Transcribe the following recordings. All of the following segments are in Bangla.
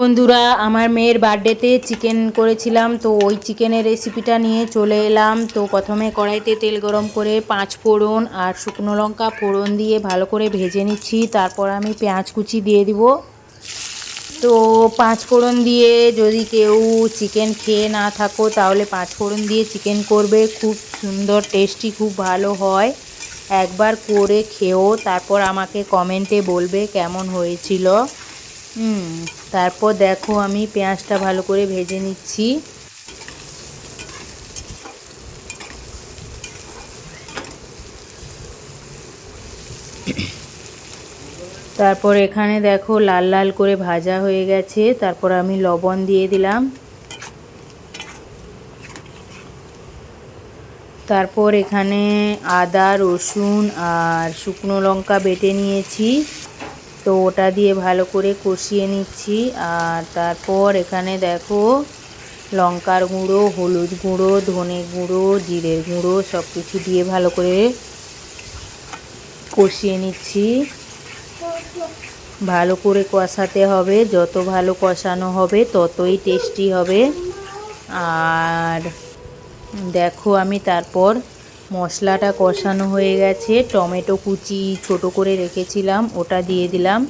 বন্ধুরা, আমার মেয়ের বার্থডেতে চিকেন করেছিলাম, তো ওই চিকেনের রেসিপিটা নিয়ে চলে এলাম। তো প্রথমে কড়াইতে তেল গরম করে 5 ফোড়ন আর শুকনো লঙ্কা ফোড়ন দিয়ে ভালো করে ভেজে নিচ্ছি। তারপর আমি পেঁয়াজ কুচি দিয়ে দিব। তো 5 ফোড়ন দিয়ে যদি কেউ চিকেন খেয়ে না থাকো তাহলে 5 ফোড়ন দিয়ে চিকেন করবে, খুব সুন্দর টেস্টি, খুব ভালো হয়। একবার করে খেও, তারপর আমাকে কমেন্টে বলবে কেমন হয়েছিল। তারপর দেখো আমি পেঁয়াজটা ভালো করে ভেজে নিচ্ছি। তারপর এখানে দেখো লাল লাল করে ভাজা হয়ে গেছে। তারপর আমি লবণ দিয়ে দিলাম। তারপর এখানে আদা রসুন আর শুকনো লঙ্কা বেটে নিয়েছি, তো ওটা দিয়ে ভালো করে কষিয়ে নিচ্ছি। আর তারপর এখানে দেখো লঙ্কার গুঁড়ো, হলুদ গুঁড়ো, ধনে গুঁড়ো, জিরের গুঁড়ো সব কিছু দিয়ে ভালো করে কষিয়ে নিচ্ছি। ভালো করে কষাতে হবে, যত ভালো কষানো হবে ততই টেস্টি হবে। আর দেখো আমি তারপর মশলাটা কষানো হয়ে গেছে, টমেটো কুচি ছোট করে রেখেছিলাম ওটা দিয়ে দিলাম,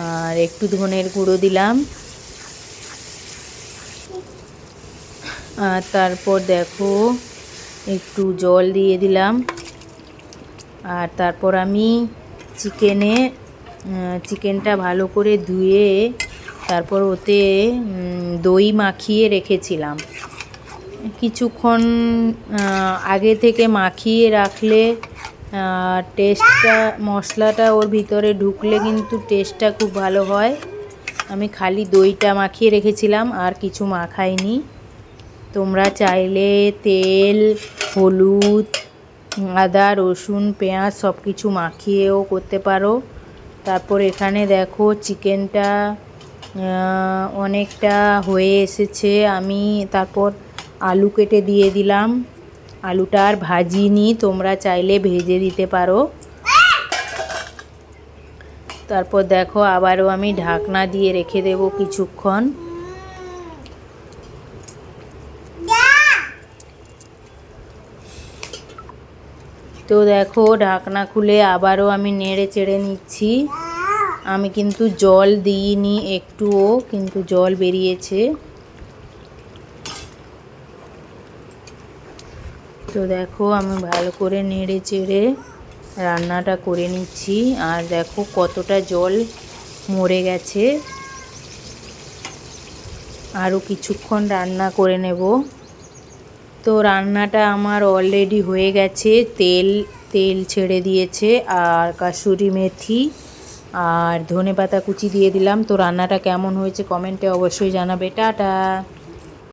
আর একটু ধনের গুঁড়ো দিলাম। আর তারপর দেখো একটু জল দিয়ে দিলাম। আর তারপর আমি চিকেনটা ভালো করে ধুয়ে তারপর ওতে দই মাখিয়ে রেখেছিলাম। কিছুক্ষণ আগে থেকে মাখিয়ে রাখলে টেস্টটা, মশলাটা ওর ভিতরে ঢুকলে কিন্তু টেস্টটা খুব ভালো হয়। আমি খালি দইটা মাখিয়ে রেখেছিলাম, আর কিছু মাখাইনি। তোমরা চাইলে তেল, হলুদ, আদা রসুন পেঁয়াজ সব কিছু মাখিয়েও করতে পারো। তারপর এখানে দেখো চিকেনটা অনেকটা হয়ে এসেছে। আমি তারপর আলু কেটে দিয়ে দিলাম। আলুটা আর ভাজিনি, তোমরা চাইলে ভেজে দিতে পারো। তারপর দেখো আবারও আমি ঢাকনা দিয়ে রেখে দেব কিছুক্ষণ। তো দেখো ঢাকনা খুলে আবারও আমি নেড়ে চেড়ে নিচ্ছি। আমি কিন্তু জল দিইনি একটুও, কিন্তু জল বেরিয়েছে। তো দেখো আমি ভালো করে নেড়ে চেড়ে রান্নাটা করে নিচ্ছি। আর দেখো কতটা জল মরে গেছে। আরও কিছুক্ষণ রান্না করে নেব। তো রান্নাটা আমার অলরেডি হয়ে গেছে, তেল ছেড়ে দিয়েছে। আর কাসুরি মেথি আর ধনেপাতা কুচি দিয়ে দিলাম। তো রান্নাটা কেমন হয়েছে কমেন্টে অবশ্যই জানাবে। টাটা।